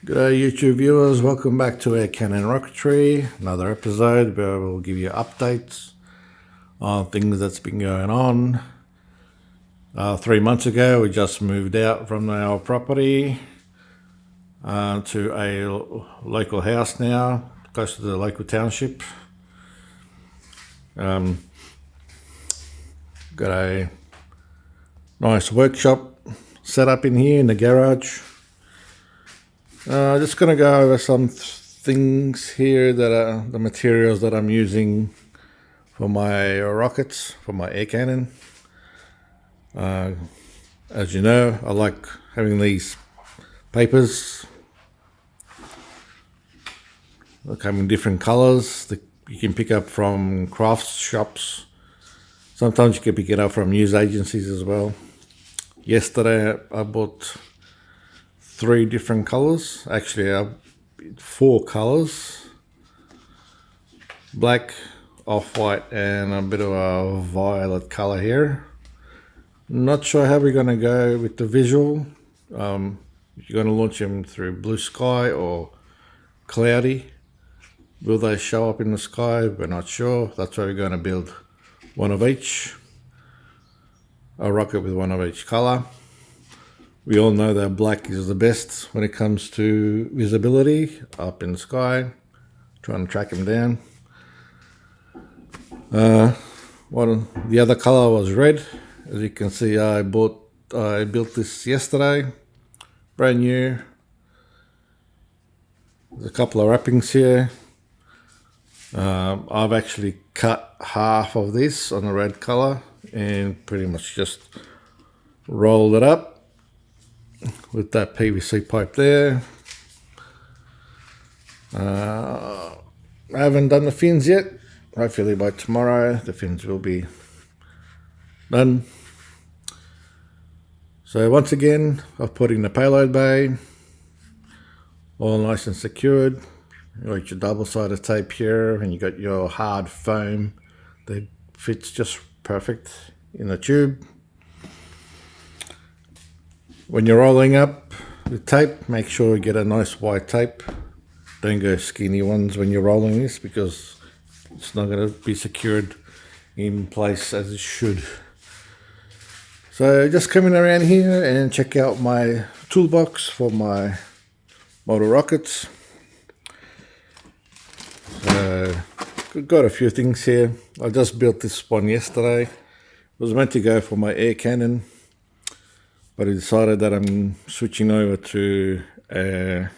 G'day YouTube viewers, welcome back to our Canon Rocketry, another episode where we'll give you updates on things that's been going on. 3 months ago we just moved out from our property to a local house now, close to the local township. Got a nice workshop set up in here in the garage. Just going to go over some things here that are the materials that I'm using for my rockets, for my air cannon. As you know, I like having these papers. They come in different colors that you can pick up from crafts shops. Sometimes you can pick it up from news agencies as well. Yesterday I bought 3 different colors, actually 4 colors: black, off-white, and a bit of a violet color here. Not sure how we're going to go with the visual. If you're going to launch them through blue sky or cloudy, will they show up in the sky? We're not sure. That's why we're going to build one of each, a rocket with one of each color. We all know that black is the best when it comes to visibility up in the sky, trying to track them down. The other color was red. As you can see, I built this yesterday, brand new. There's a couple of wrappings here. I've actually cut half of this on the red color and pretty much just rolled it up with that PVC pipe there. I haven't done the fins yet. Hopefully by tomorrow the fins will be done. So once again, I've put in the payload bay, all nice and secured. You got your double-sided tape here, and you got your hard foam that fits just perfect in the tube. When you're rolling up the tape, make sure you get a nice white tape. Don't go skinny ones when you're rolling this, because it's not going to be secured in place as it should. So just coming around here and check out my toolbox for my model rockets. So got a few things here. I just built this one yesterday. It was meant to go for my air cannon, but I decided that I'm switching over to a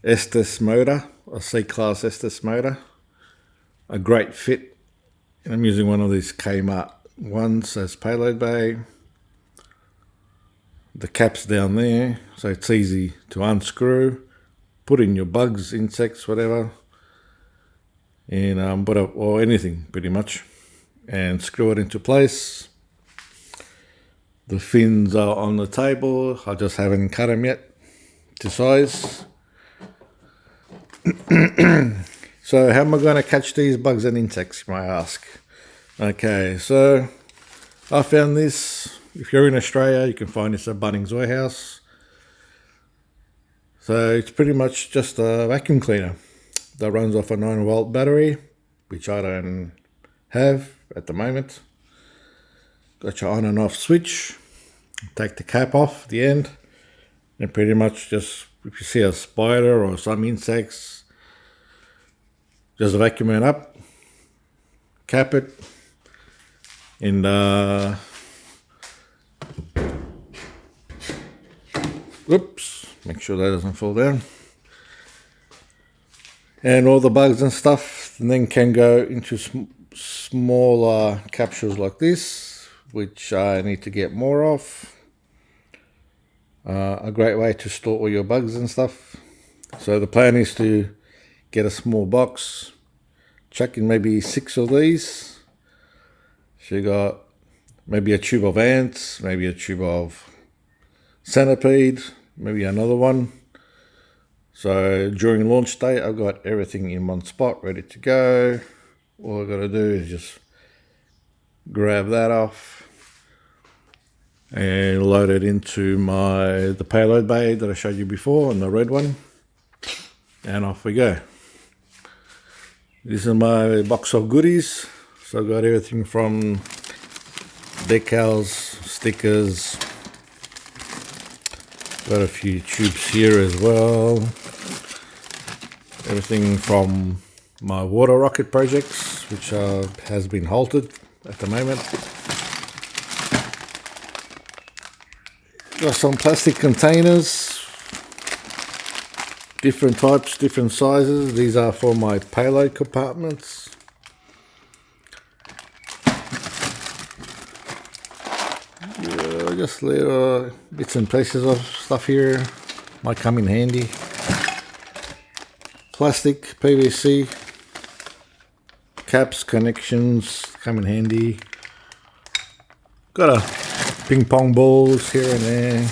Estes motor, a C-class Estes motor. A great fit. And I'm using one of these Kmart ones as payload bay. The cap's down there, so it's easy to unscrew, put in your bugs, insects, whatever, and or anything pretty much, and screw it into place. The fins are on the table. I just haven't cut them yet to size. So how am I going to catch these bugs and insects, you might ask? Okay, so I found this. If you're in Australia, you can find this at Bunnings Warehouse. So it's pretty much just a vacuum cleaner that runs off a 9-volt battery, which I don't have at the moment. Got your on and off switch. Take the cap off at the end, and pretty much just, if you see a spider or some insects, just vacuum it up, cap it, and oops, make sure that doesn't fall down. And all the bugs and stuff then can go into smaller capsules like this, which I need to get more of. A great way to store all your bugs and stuff. So the plan is to get a small box, chuck in maybe 6 of these. So you got maybe a tube of ants, maybe a tube of centipede, maybe another one. So during launch day, I've got everything in one spot ready to go. All I've got to do is just grab that off, and load it into the payload bay that I showed you before, and the red one, and off we go. This is my box of goodies. So I've got everything from decals, stickers, got a few tubes here as well, everything from my water rocket projects, which has been halted at the moment. Got some plastic containers, different types, different sizes. These are for my payload compartments. Just little bits and pieces of stuff here, might come in handy. Plastic, PVC, caps, connections, come in handy. Got a ping pong balls here and there.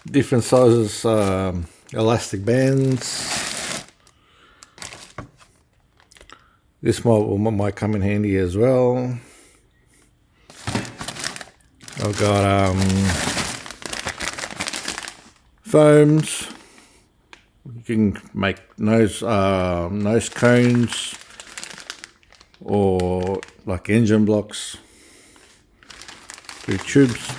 Different sizes, elastic bands. This might come in handy as well. I've got foams. You can make nose cones or like engine blocks through tubes.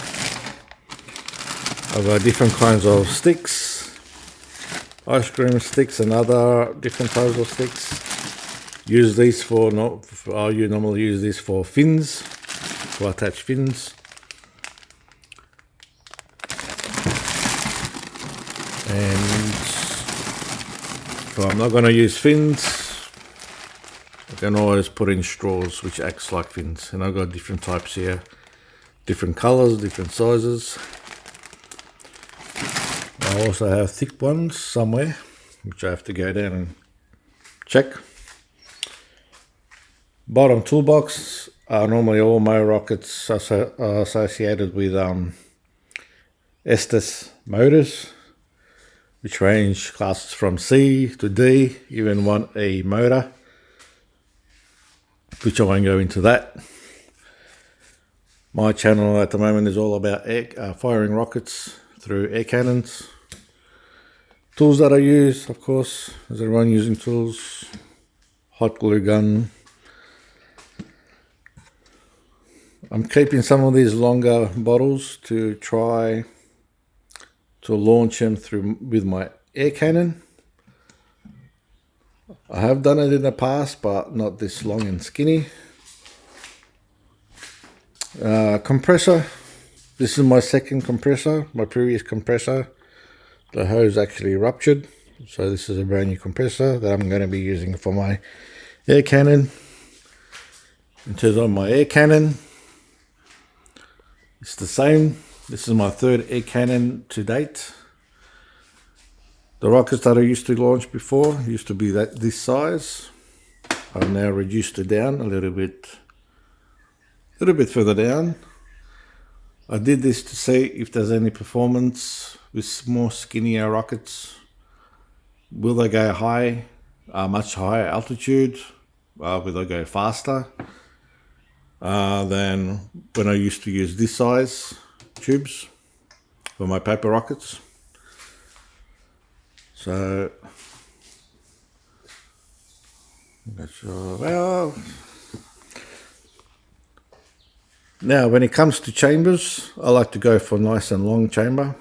I've got different kinds of sticks, ice cream sticks and other different types of sticks. Use these you normally use these for fins, to attach fins. And if I'm not going to use fins, I can always put in straws, which acts like fins. And I've got different types here, different colors, different sizes. I also have thick ones somewhere, which I have to go down and check. Bottom toolbox are normally all my rockets associated with Estes motors, which range classes from C to D, even one A motor, which I won't go into that. My channel at the moment is all about firing rockets through air cannons. Tools that I use, of course, as everyone using tools, hot glue gun. I'm keeping some of these longer bottles to try to launch them through with my air cannon. I have done it in the past, but not this long and skinny. Compressor. This is my second compressor. My previous compressor, the hose actually ruptured. So this is a brand new compressor that I'm going to be using for my air cannon. In terms of my air cannon, it's the same. This is my third air cannon to date. The rockets that I used to launch before used to be this size. I've now reduced it down a little bit further down. I did this to see if there's any performance with more skinnier rockets. Will they go high, much higher altitude? Will they go faster than when I used to use this size tubes for my paper rockets? So, I'm not sure. Well, now when it comes to chambers, I like to go for nice and long chamber.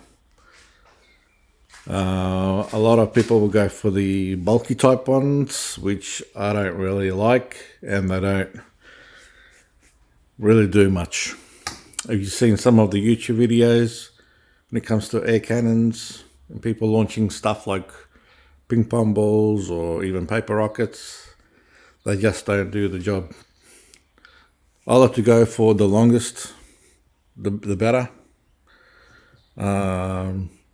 A lot of people will go for the bulky type ones, which I don't really like, and they don't really do much. Have you seen some of the YouTube videos when it comes to air cannons and people launching stuff like ping pong balls or even paper rockets? They just don't do the job. I like to go for the longest, the better.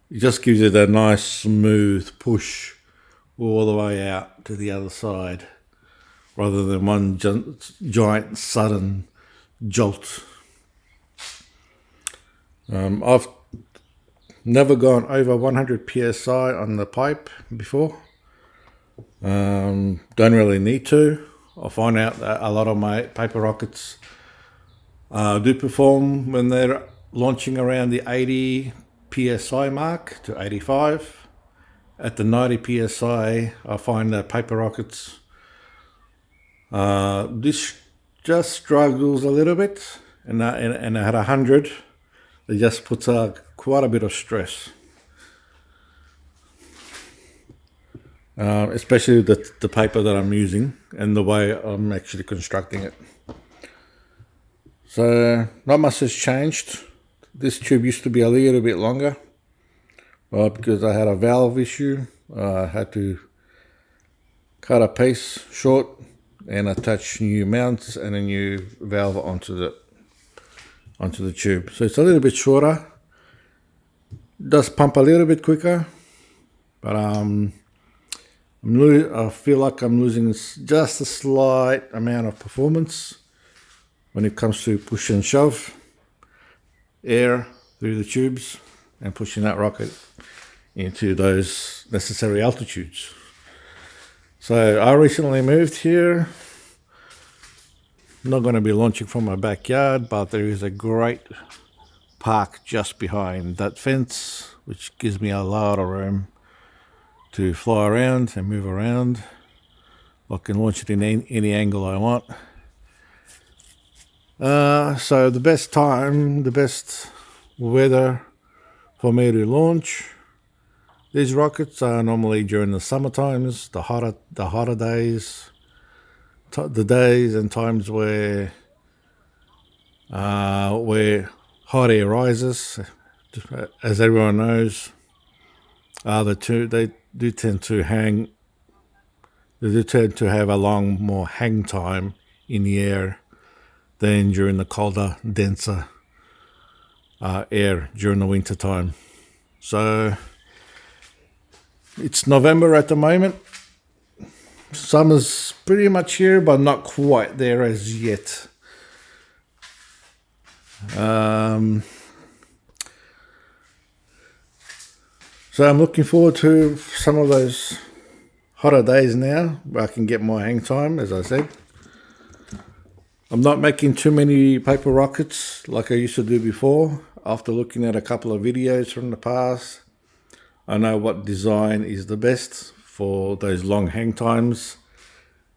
It just gives it a nice smooth push all the way out to the other side, rather than one giant sudden jolt. I've never gone over 100 psi on the pipe before. Don't really need to. I find out that a lot of my paper rockets Do perform when they're launching around the 80 psi mark to 85. At the 90 psi, I find that paper rockets, this just struggles a little bit, and at 100, it just puts quite a bit of stress. Especially the paper that I'm using and the way I'm actually constructing it. So not much has changed. This tube used to be a little bit longer, because I had a valve issue. I had to cut a piece short and attach new mounts and a new valve onto the tube. So it's a little bit shorter. Does pump a little bit quicker, but I feel like I'm losing just a slight amount of performance when it comes to push and shove air through the tubes and pushing that rocket into those necessary altitudes. So I recently moved here. I'm not going to be launching from my backyard, but there is a great park just behind that fence, which gives me a lot of room to fly around and move around. I can launch it in any angle I want. So the best weather for me to launch these rockets are normally during the summer times, the hotter days, the days and times where hot air rises. As everyone knows, they do tend to have a more hang time in the air than during the colder, denser air during the winter time. So it's November at the moment. Summer's pretty much here, but not quite there as yet. So I'm looking forward to some of those hotter days now where I can get more hang time, as I said. I'm not making too many paper rockets like I used to do before. After looking at a couple of videos from the past, I know what design is the best for those long hang times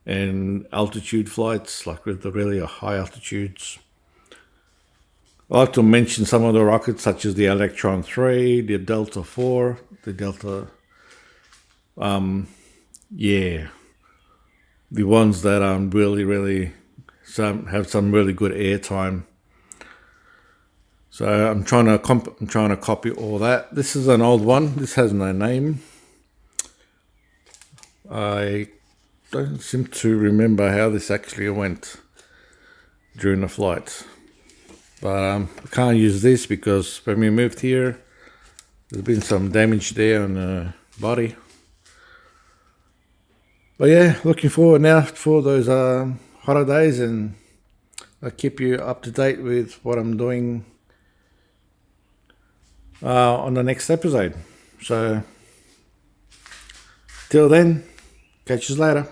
and altitude flights, like with the really high altitudes. I like to mention some of the rockets such as the Electron 3, the Delta 4, the Delta, the ones that really have some really good air time. So I'm trying to copy all that. This is an old one. This has no name. I don't seem to remember how this actually went during the flight. But I can't use this because when we moved here, there's been some damage there on the body. But yeah, looking forward now for those hotter days, and I'll keep you up to date with what I'm doing on the next episode. So till then, catch you later.